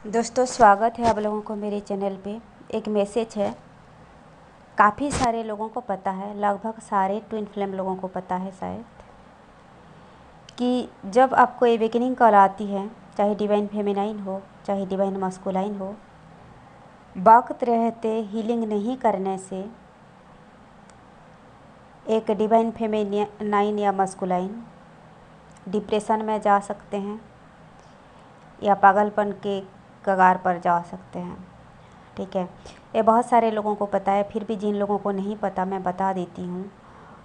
दोस्तों, स्वागत है आप लोगों को मेरे चैनल पे। एक मैसेज है। काफ़ी सारे लोगों को पता है, लगभग सारे ट्विन फ्लेम लोगों को पता है शायद, कि जब आपको एवेकनिंग कॉल आती है, चाहे डिवाइन फेमिनाइन हो चाहे डिवाइन मस्कुलाइन हो, वक्त रहते हीलिंग नहीं करने से एक डिवाइन फेमिनाइन या मस्कुलाइन डिप्रेशन में जा सकते हैं या पागलपन के कगार पर जा सकते हैं। ठीक है, ये बहुत सारे लोगों को पता है, फिर भी जिन लोगों को नहीं पता मैं बता देती हूँ।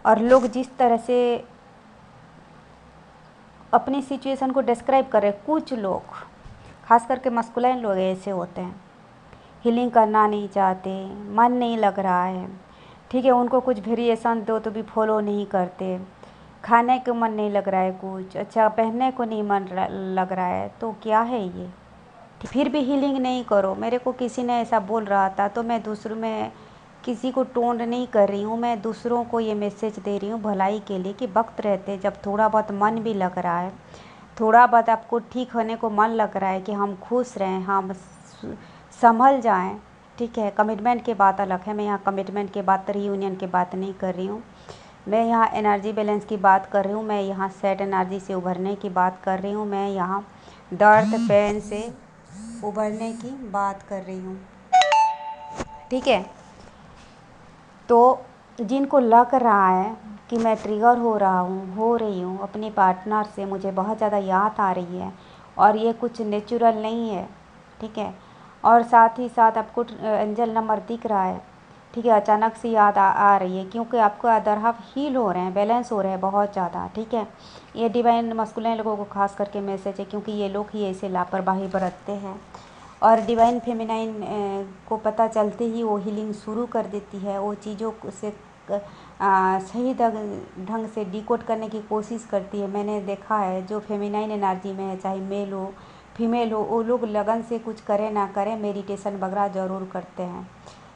और लोग जिस तरह से अपनी सिचुएशन को डिस्क्राइब कर रहे हैं, कुछ लोग खास करके मस्कुलाइन लोग ऐसे होते हैं, हीलिंग करना नहीं चाहते, मन नहीं लग रहा है, ठीक है, उनको कुछ वेरिएशन दो तो भी फॉलो नहीं करते, खाने को मन नहीं लग रहा है, कुछ अच्छा पहनने को नहीं मन लग रहा है, तो क्या है ये, फिर भी हीलिंग नहीं करो। मेरे को किसी ने ऐसा बोल रहा था, तो मैं दूसरों में किसी को टोंट नहीं कर रही हूँ, मैं दूसरों को ये मैसेज दे रही हूँ भलाई के लिए कि वक्त रहते जब थोड़ा बहुत मन भी लग रहा है, थोड़ा बहुत आपको ठीक होने को मन लग रहा है कि हम खुश रहें, हम संभल जाएं, ठीक है। कमिटमेंट की बात अलग है, मैं यहाँ कमिटमेंट के बात रीयूनियन की बात नहीं कर रही हूँ, मैं यहाँ एनर्जी बैलेंस की बात कर रही हूँ, मैं यहाँ सेट एनर्जी से उभरने की बात कर रही हूँ, मैं यहाँ दर्द पेन से उभरने की बात कर रही हूँ, ठीक है। तो जिनको लग रहा है कि मैं ट्रिगर हो रही हूँ अपने पार्टनर से, मुझे बहुत ज़्यादा याद आ रही है और ये कुछ नेचुरल नहीं है, ठीक है, और साथ ही साथ आपको एंजल नंबर दिख रहा है, ठीक है, अचानक से याद आ रही है क्योंकि आपको अदर हाफ हील हो रहे हैं, बैलेंस हो रहे हैं बहुत ज़्यादा, ठीक है। ये डिवाइन मस्कुलिन लोगों को खास करके मैसेज है, क्योंकि ये लोग ही ऐसे लापरवाही बरतते हैं और डिवाइन फेमिनाइन को पता चलते ही वो हीलिंग शुरू कर देती है, वो चीज़ों से सही ढंग से डिकोड करने की कोशिश करती है। मैंने देखा है जो फेमिनाइन एनर्जी में है, चाहे मेल हो फीमेल हो, वो लोग लगन से कुछ करें ना करें मेडिटेशन वगैरह ज़रूर करते हैं,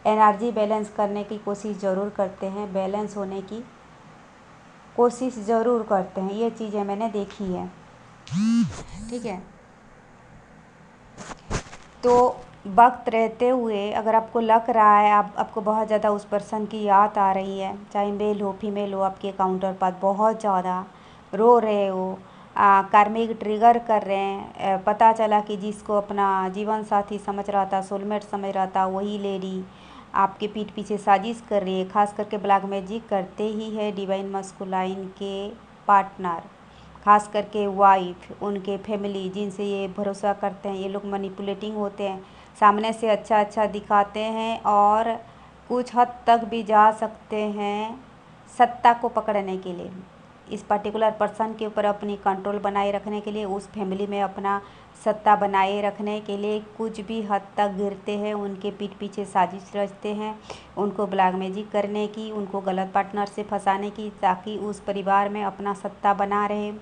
एनर्जी बैलेंस करने की कोशिश ज़रूर करते हैं, बैलेंस होने की कोशिश ज़रूर करते हैं, ये चीज़ें मैंने देखी है, ठीक है। तो वक्त रहते हुए अगर आपको लग रहा है आपको बहुत ज़्यादा उस पर्सन की याद आ रही है, चाहे मेल हो फीमेल हो, आपके काउंटर पार्ट बहुत ज़्यादा रो रहे हो, कार्मिक ट्रिगर कर रहे हैं, पता चला कि जिसको अपना जीवन साथी समझ रहा था, सोलमेट समझ रहा था, वही लेडी आपके पीठ पीछे साजिश कर रही है। खास करके ब्लैक मैजिक करते ही है डिवाइन मस्कुलाइन के पार्टनर, खास करके वाइफ, उनके फैमिली जिनसे ये भरोसा करते हैं, ये लोग मैनिपुलेटिंग होते हैं, सामने से अच्छा अच्छा दिखाते हैं और कुछ हद तक भी जा सकते हैं सत्ता को पकड़ने के लिए, इस पर्टिकुलर पर्सन के ऊपर अपनी कंट्रोल बनाए रखने के लिए, उस फैमिली में अपना सत्ता बनाए रखने के लिए कुछ भी हद तक गिरते हैं, उनके पीठ पीछे साजिश रचते हैं, उनको ब्लैक मैजिक करने की, उनको गलत पार्टनर से फंसाने की, ताकि उस परिवार में अपना सत्ता बना रहे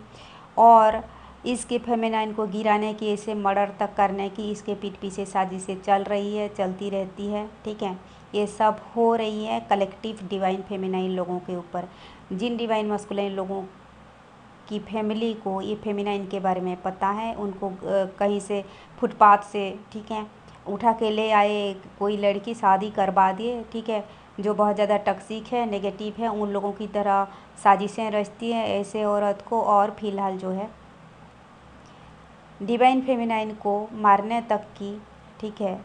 और इसके फेमिनाइन को गिराने की, इसे मर्डर तक करने की इसके पीठ पीछे साजिशें चल रही है, चलती रहती है, ठीक है। ये सब हो रही है कलेक्टिव डिवाइन फेमिनाइन लोगों के ऊपर। जिन डिवाइन मस्कुलाइन लोगों की फैमिली को ये फेमिनाइन के बारे में पता है, उनको कहीं से फुटपाथ से, ठीक है, उठा के ले आए, कोई लड़की शादी करवा दिए, ठीक है, जो बहुत ज़्यादा टॉक्सिक है, नेगेटिव है, उन लोगों की तरह साजिशें रचती हैं ऐसे औरत को, और फिलहाल जो है डिवाइन फेमिनाइन को मारने तक की, ठीक है,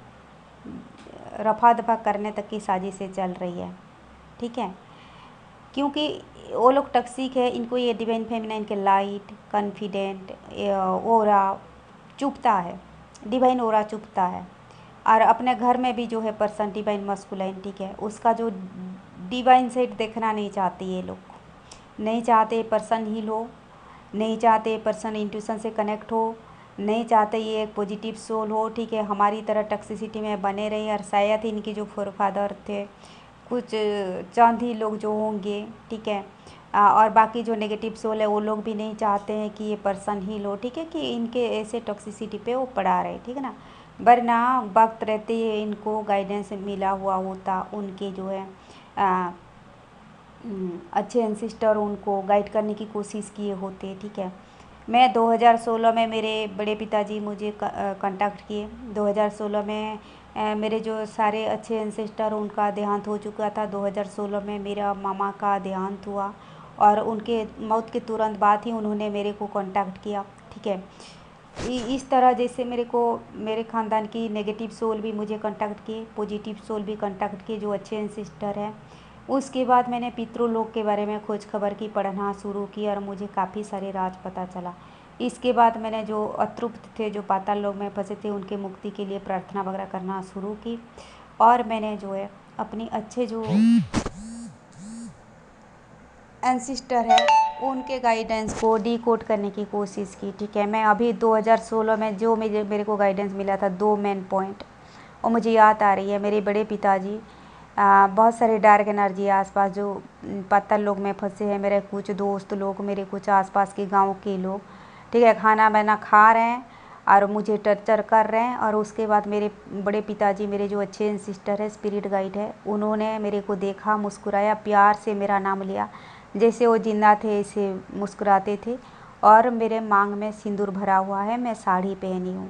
रफा दफा करने तक की साजिशें चल रही है, ठीक है, क्योंकि वो लोग टॉक्सिक है, इनको ये डिवाइन फेमिनाइन के लाइट कॉन्फिडेंट ओरा चुभता है, डिवाइन ओरा चुभता है। और अपने घर में भी जो है पर्सन डिवाइन मस्कुलाइन, ठीक है, उसका जो डिवाइन सेट देखना नहीं चाहते, ये लोग नहीं चाहते पर्सन हील हो, नहीं चाहते पर्सन इंट्यूशन से कनेक्ट हो, नहीं चाहते ये एक पॉजिटिव सोल हो, ठीक है, हमारी तरह टॉक्सिसिटी में बने रहे। और शायद इनके जो फोरफादर थे कुछ चंद ही लोग जो होंगे, ठीक है, और बाकी जो नेगेटिव सोल है वो लोग भी नहीं चाहते हैं कि ये पर्सन हील हो, ठीक है, कि इनके ऐसे टॉक्सिसिटी पे वो पड़ा रहे, ठीक है ना, वरना वक्त रहते ही इनको गाइडेंस मिला हुआ होता, उनके जो है अच्छे एंसिस्टर उनको गाइड करने की कोशिश किए होते, ठीक है। मैं 2016 में मेरे बड़े पिताजी मुझे कांटेक्ट किए। 2016 में मेरे जो सारे अच्छे एंसेस्टर उनका देहांत हो चुका था। 2016 में मेरा मामा का देहांत हुआ और उनके मौत के तुरंत बाद ही उन्होंने मेरे को कांटेक्ट किया। ठीक है, इस तरह जैसे मेरे को मेरे ख़ानदान की नेगेटिव सोल भी मुझे कांटेक्ट किए, पॉजिटिव सोल भी कांटेक्ट किए जो अच्छे एंसेस्टर हैं। उसके बाद मैंने पितृलोक के बारे में खोज खबर की, पढ़ना शुरू की और मुझे काफ़ी सारे राज पता चला। इसके बाद मैंने जो अतृप्त थे, जो पाताल लोक में फंसे थे, उनके मुक्ति के लिए प्रार्थना वगैरह करना शुरू की और मैंने जो है अपनी अच्छे जो एंसिस्टर है उनके गाइडेंस को डिकोड करने की कोशिश की। ठीक है, मैं अभी 2016 में जो मेरे को गाइडेंस मिला था, 2 मेन पॉइंट और मुझे याद आ रही है। मेरे बड़े पिताजी बहुत सारे डार्क एनर्जी आसपास जो पाताल लोक में फंसे हैं, मेरे कुछ दोस्त लोग, मेरे कुछ आसपास के गांव के लोग, ठीक है, खाना बना खा रहे हैं और मुझे टर्चर कर रहे हैं। और उसके बाद मेरे बड़े पिताजी, मेरे जो अच्छे एंसिस्टर है, स्पिरिट गाइड है, उन्होंने मेरे को देखा, मुस्कुराया, प्यार से मेरा नाम लिया, जैसे वो जिंदा थे ऐसे मुस्कुराते थे। और मेरे मांग में सिंदूर भरा हुआ है, मैं साड़ी पहनी हूँ।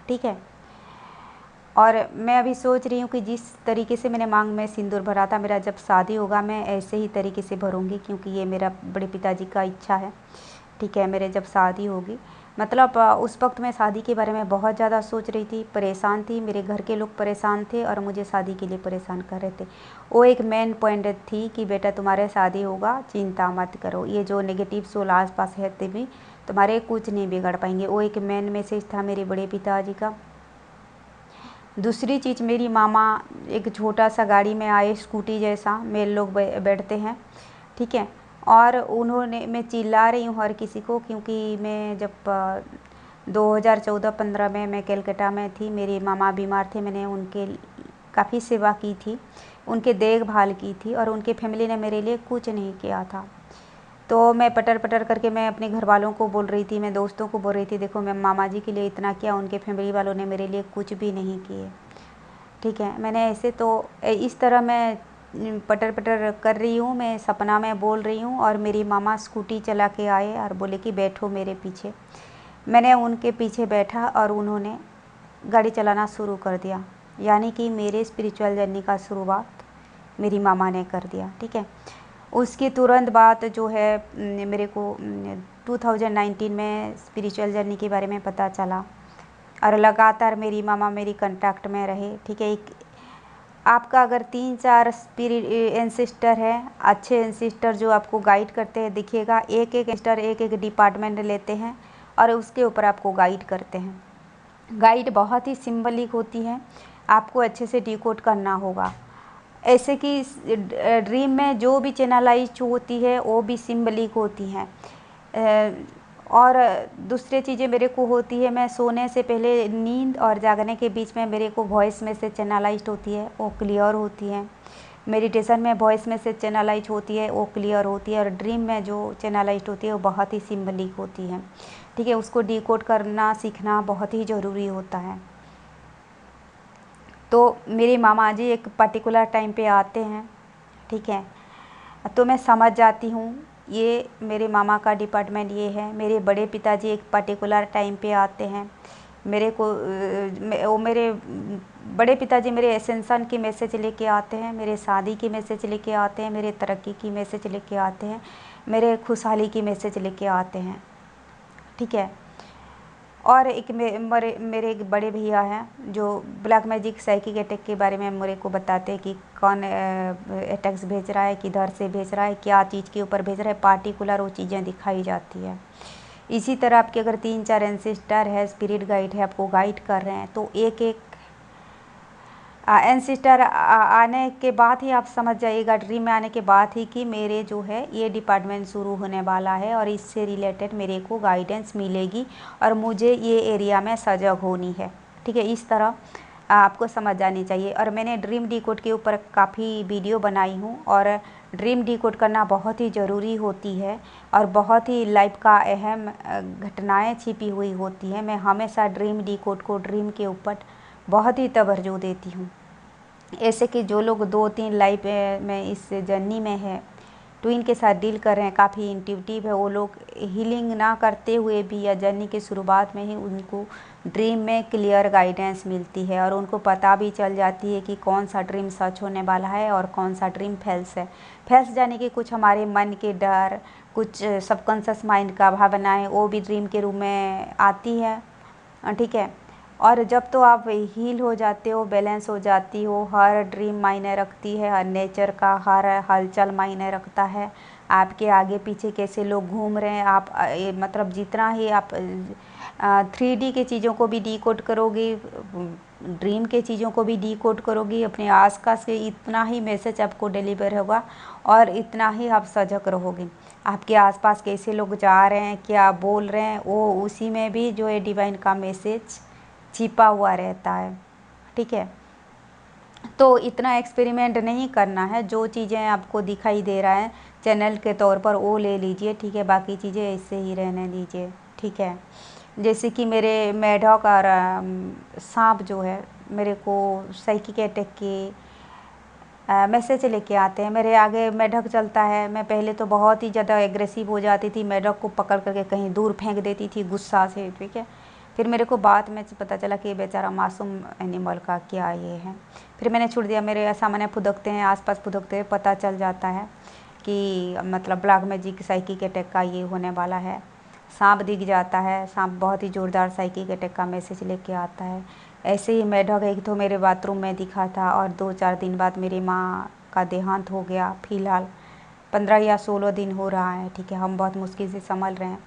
ठीक है, और मैं अभी सोच रही हूँ कि जिस तरीके से मैंने मांग में सिंदूर भरा था, मेरा जब शादी होगा मैं ऐसे ही तरीके से भरूँगी, क्योंकि ये मेरा बड़े पिताजी का इच्छा है। ठीक है, मेरे जब शादी होगी, मतलब उस वक्त मैं शादी के बारे में बहुत ज़्यादा सोच रही थी, परेशान थी, मेरे घर के लोग परेशान थे और मुझे शादी के लिए परेशान कर रहे थे। वो एक मेन पॉइंट थी कि बेटा तुम्हारे शादी होगा, चिंता मत करो, ये जो नेगेटिव सोल आस पास है भी तुम्हारे कुछ नहीं बिगड़ पाएंगे। वो एक मेन मैसेज था मेरे बड़े पिताजी का। दूसरी चीज़, मेरी मामा एक छोटा सा गाड़ी में आए, स्कूटी जैसा, मेल लोग बैठते हैं। ठीक है, और उन्होंने, मैं चिल्ला रही हूँ हर किसी को, क्योंकि मैं जब 2014-15 में मैं कलकत्ता में थी, मेरे मामा बीमार थे, मैंने उनके काफ़ी सेवा की थी, उनके देखभाल की थी और उनके फैमिली ने मेरे लिए कुछ नहीं किया था। तो मैं पटर पटर करके मैं अपने घर वालों को बोल रही थी, मैं दोस्तों को बोल रही थी, देखो मैं मामा जी के लिए इतना किया, उनके फैमिली वालों ने मेरे लिए कुछ भी नहीं किए। ठीक है, मैंने ऐसे तो इस तरह मैं पटर पटर कर रही हूँ, मैं सपना में बोल रही हूँ और मेरी मामा स्कूटी चला के आए और बोले कि बैठो मेरे पीछे। मैंने उनके पीछे बैठा और उन्होंने गाड़ी चलाना शुरू कर दिया, यानी कि मेरे स्पिरिचुअल जर्नी का शुरुआत मेरी मामा ने कर दिया। ठीक है, उसके तुरंत बाद जो है मेरे को 2019 में स्पिरिचुअल जर्नी के बारे में पता चला और लगातार मेरी मामा मेरी कांटेक्ट में रहे। ठीक है, एक आपका अगर 3-4 स्पिरिट एंसेस्टर है, अच्छे एंसेस्टर जो आपको गाइड करते हैं, दिखिएगा, एक एक एंसेस्टर एक एक डिपार्टमेंट लेते हैं और उसके ऊपर आपको गाइड करते हैं। गाइड बहुत ही सिंबलिक होती है, आपको अच्छे से डिकोड करना होगा। ऐसे कि ड्रीम में जो भी चैनलाइज होती है वो भी सिंबलिक होती हैं। और दूसरी चीज़ें मेरे को होती है, मैं सोने से पहले नींद और जागने के बीच में मेरे को वॉइस मैसेज चैनलाइज्ड होती है, वो क्लियर होती है। मेडिटेशन में वॉइस मैसेज चैनलाइज होती है, वो क्लियर होती है। और ड्रीम में जो चैनलाइज्ड होती है वो बहुत ही सिंबलिक होती है। ठीक है, उसको डिकोड करना सीखना बहुत ही ज़रूरी होता है। तो मेरे मामा जी एक पर्टिकुलर टाइम पे आते हैं। ठीक है, तो मैं समझ जाती हूँ ये मेरे मामा का डिपार्टमेंट ये है। मेरे बड़े पिताजी एक पर्टिकुलर टाइम पे आते हैं, मेरे को वो मेरे बड़े पिताजी मेरे एसेंशन की मैसेज लेके आते हैं, मेरे शादी की मैसेज लेके आते हैं, मेरे तरक्की की मैसेज लेके आते हैं, मेरे खुशहाली की मैसेज लेके आते हैं। ठीक है, और एक मेरे एक बड़े भैया हैं जो ब्लैक मैजिक साइकिक अटैक के बारे में मेरे को बताते हैं कि कौन अटैक्स भेज रहा है, किधर से भेज रहा है, क्या चीज़ के ऊपर भेज रहा है, पार्टिकुलर वो चीज़ें दिखाई जाती है। इसी तरह आपके अगर 3-4 एंसेस्टर है, स्पिरिट गाइड है, आपको गाइड कर रहे हैं, तो एक एक एंसेस्टर आने के बाद ही आप समझ जाइएगा, ड्रीम में आने के बाद ही, कि मेरे जो है ये डिपार्टमेंट शुरू होने वाला है और इससे रिलेटेड मेरे को गाइडेंस मिलेगी और मुझे ये एरिया में सजग होनी है। ठीक है, इस तरह आपको समझ जानी चाहिए। और मैंने ड्रीम डिकोड के ऊपर काफ़ी वीडियो बनाई हूँ और ड्रीम डिकोड करना बहुत ही ज़रूरी होती है और बहुत ही लाइफ का अहम घटनाएँ छिपी हुई होती हैं। मैं हमेशा ड्रीम डिकोड को, ड्रीम के ऊपर बहुत ही तवज्जो देती हूँ। ऐसे कि जो लोग 2-3 लाइफ में इस जर्नी में है, ट्विन के साथ डील कर रहे हैं, काफ़ी इंट्यूटिव है वो लोग। हीलिंग ना करते हुए भी या जर्नी की शुरुआत में ही उनको ड्रीम में क्लियर गाइडेंस मिलती है और उनको पता भी चल जाती है कि कौन सा ड्रीम सच होने वाला है और कौन सा ड्रीम फैल्स है। फैल्स जाने कि कुछ हमारे मन के डर, कुछ सबकॉन्शियस माइंड का भावनाएं वो भी ड्रीम के रूप में आती है, ठीक है। और जब तो आप हील हो जाते हो, बैलेंस हो जाती हो, हर ड्रीम मायने रखती है, हर नेचर का हर हलचल मायने रखता है। आपके आगे पीछे कैसे लोग घूम रहे हैं, आप मतलब जितना ही आप 3D के चीज़ों को भी डीकोड करोगी, ड्रीम के चीज़ों को भी डीकोड करोगी, अपने आसपास के इतना ही मैसेज आपको डिलीवर होगा और इतना ही आप सजग रहोगे। आपके आसपास कैसे लोग जा रहे हैं, क्या बोल रहे हैं, वो उसी में भी जो है डिवाइन का मैसेज छिपा हुआ रहता है, ठीक है। तो इतना एक्सपेरिमेंट नहीं करना है, जो चीज़ें आपको दिखाई दे रहा है चैनल के तौर पर वो ले लीजिए, ठीक है। बाकी चीज़ें ऐसे ही रहने दीजिए, ठीक है। जैसे कि मेरे मेढक और सांप जो है मेरे को साइकिक अटैक के मैसेज लेके आते हैं। मेरे आगे मेढक चलता है, मैं पहले तो बहुत ही ज़्यादा एग्रेसिव हो जाती थी, मेढक को पकड़ करके कहीं दूर फेंक देती थी गुस्सा से, ठीक है। फिर मेरे को बाद में पता चला कि ये बेचारा मासूम एनिमल का क्या ये है, फिर मैंने छोड़ दिया। मेरे सामने फुदकते हैं, आसपास फुदकते हैं, पता चल जाता है कि मतलब ब्लैक मैजिक साइकिक अटैक का ये होने वाला है। सांप दिख जाता है, सांप बहुत ही ज़ोरदार साइकिक अटैक का मैसेज लेके आता है। ऐसे ही मेढक एक तो मेरे बाथरूम में दिखा था और 2-4 दिन बाद मेरी माँ का देहांत हो गया। फ़िलहाल 15 या 16 दिन हो रहा है, ठीक है। हम बहुत मुश्किल से संभल रहे हैं,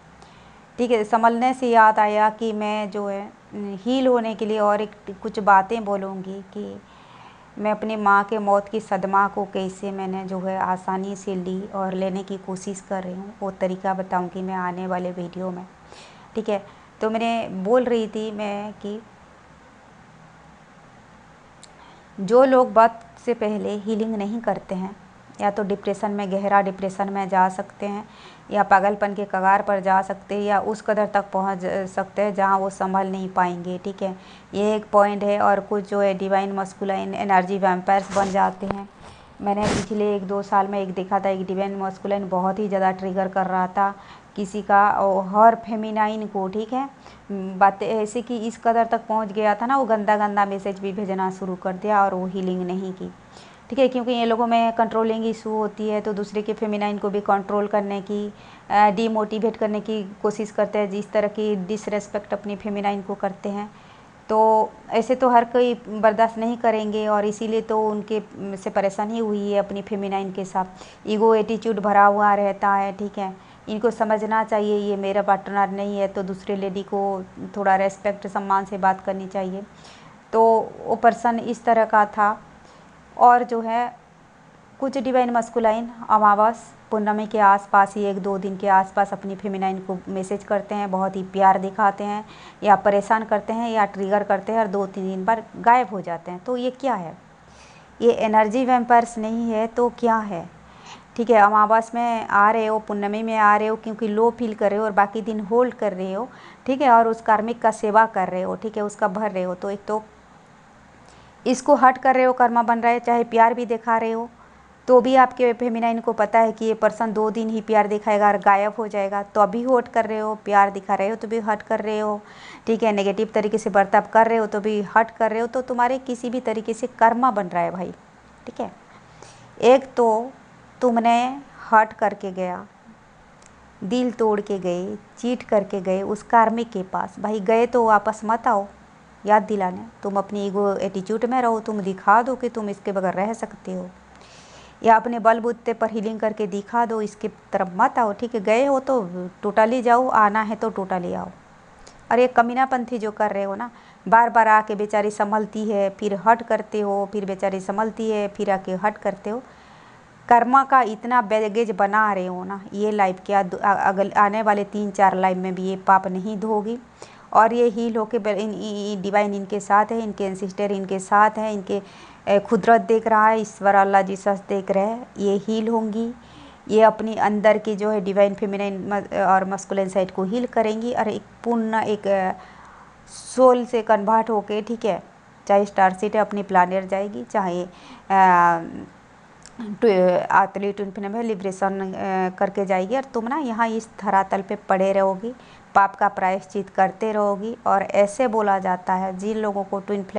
ठीक है। संभलने से याद आया कि मैं जो है हील होने के लिए और एक कुछ बातें बोलूँगी कि मैं अपनी माँ के मौत की सदमा को कैसे मैंने जो है आसानी से ली और लेने की कोशिश कर रही हूँ, वो तरीका बताऊँगी मैं आने वाले वीडियो में, ठीक है। तो मैंने बोल रही थी मैं कि जो लोग वक्त से पहले हीलिंग नहीं करते हैं या तो डिप्रेशन में, गहरा डिप्रेशन में जा सकते हैं या पागलपन के कगार पर जा सकते हैं या उस कदर तक पहुंच सकते हैं जहां वो संभल नहीं पाएंगे, ठीक है। ये एक पॉइंट है। और कुछ जो है डिवाइन मस्कुलाइन एनर्जी वैम्पायर्स बन जाते हैं। मैंने पिछले 1-2 साल में एक देखा था, एक डिवाइन मस्कुलाइन बहुत ही ज़्यादा ट्रिगर कर रहा था किसी का हर फेमिनाइन को, ठीक है। बातें ऐसे कि इस कदर तक पहुंच गया था ना, वो गंदा गंदा मैसेज भी भेजना शुरू कर दिया और वो हीलिंग नहीं की, ठीक है। क्योंकि ये लोगों में कंट्रोलिंग इशू होती है, तो दूसरे के फेमिनाइन को भी कंट्रोल करने की, डीमोटिवेट करने की कोशिश करते हैं, जिस तरह की डिसरेस्पेक्ट अपनी फेमिनाइन को करते हैं। तो ऐसे तो हर कोई बर्दाश्त नहीं करेंगे और इसीलिए तो उनके से परेशानी हुई है अपनी फेमिनाइन के साथ। ईगो एटीट्यूड भरा हुआ रहता है, ठीक है। इनको समझना चाहिए ये मेरा पार्टनर नहीं है, तो दूसरे लेडी को थोड़ा रेस्पेक्ट सम्मान से बात करनी चाहिए। तो वो पर्सन इस तरह का था। और जो है कुछ डिवाइन मस्कुलाइन अमावस पूर्णिमा के आसपास ही 1-2 दिन के आसपास अपनी फेमिनाइन को मैसेज करते हैं, बहुत ही प्यार दिखाते हैं या परेशान करते हैं या ट्रिगर करते हैं और 2-3 दिन बाद गायब हो जाते हैं। तो ये क्या है? ये एनर्जी वैम्पायर्स नहीं है तो क्या है, ठीक है। अमावस में आ रहे हो, पूर्णिमा में आ रहे हो क्योंकि लो फील कर रहे हो और बाकी दिन होल्ड कर रहे हो, ठीक है। और उस कार्मिक का सेवा कर रहे हो, ठीक है, उसका भर रहे हो। तो एक तो इसको हट कर रहे हो, कर्मा बन रहा है। चाहे प्यार भी दिखा रहे हो तो भी आपके फेमिनाइन को पता है कि ये पर्सन 2 दिन ही प्यार दिखाएगा और गायब हो जाएगा, तो अभी हट कर रहे हो। प्यार दिखा रहे हो तो भी हट कर रहे हो, ठीक है। नेगेटिव तरीके से बर्ताव कर रहे हो तो भी हट कर रहे हो। तो तुम्हारे किसी भी तरीके से कर्मा बन रहा है भाई, ठीक है। एक तो तुमने हट करके गया, दिल तोड़ के गए, चीट करके गए उस कार्मिक के पास, भाई गए तो वापस मत आओ याद दिलाने। तुम अपनी ईगो एटीट्यूड में रहो, तुम दिखा दो कि तुम इसके बगैर रह सकते हो, या अपने बलबूते पर हीलिंग करके दिखा दो, इसके तरफ मत आओ, ठीक है। गए हो तो टोटली जाओ, आना है तो टोटली आओ। और ये कमीनापंथी जो कर रहे हो ना, बार बार आके बेचारी संभलती है फिर हट करते हो, फिर बेचारी संभलती है फिर आके हट करते हो। कर्मा का इतना बैगेज बना रहे हो ना, ये लाइफ क्या अगल आने वाले 3-4 लाइफ में भी ये पाप नहीं धोगी। और ये हील होके डिवाइन इनके साथ है, इनके एंसिस्टर इनके साथ हैं, इनके खुदरत देख रहा है, ईश्वर अल्लाह जीसस देख रहे हैं। ये हील होंगी, ये अपनी अंदर की जो है डिवाइन फेमिनाइन और मस्कुलिन साइड को हील करेंगी और एक पूर्ण एक सोल से कन्वर्ट होके, ठीक है। चाहे स्टार सिटी अपनी प्लानेट जाएगी, चाहे आतली ट्विन फ्लेम है लिब्रेशन करके जाएगी और तुम ना यहाँ इस धरातल पे पड़े रहोगी, पाप का प्रायश्चित करते रहोगी। और ऐसे बोला जाता है जिन लोगों को ट्विन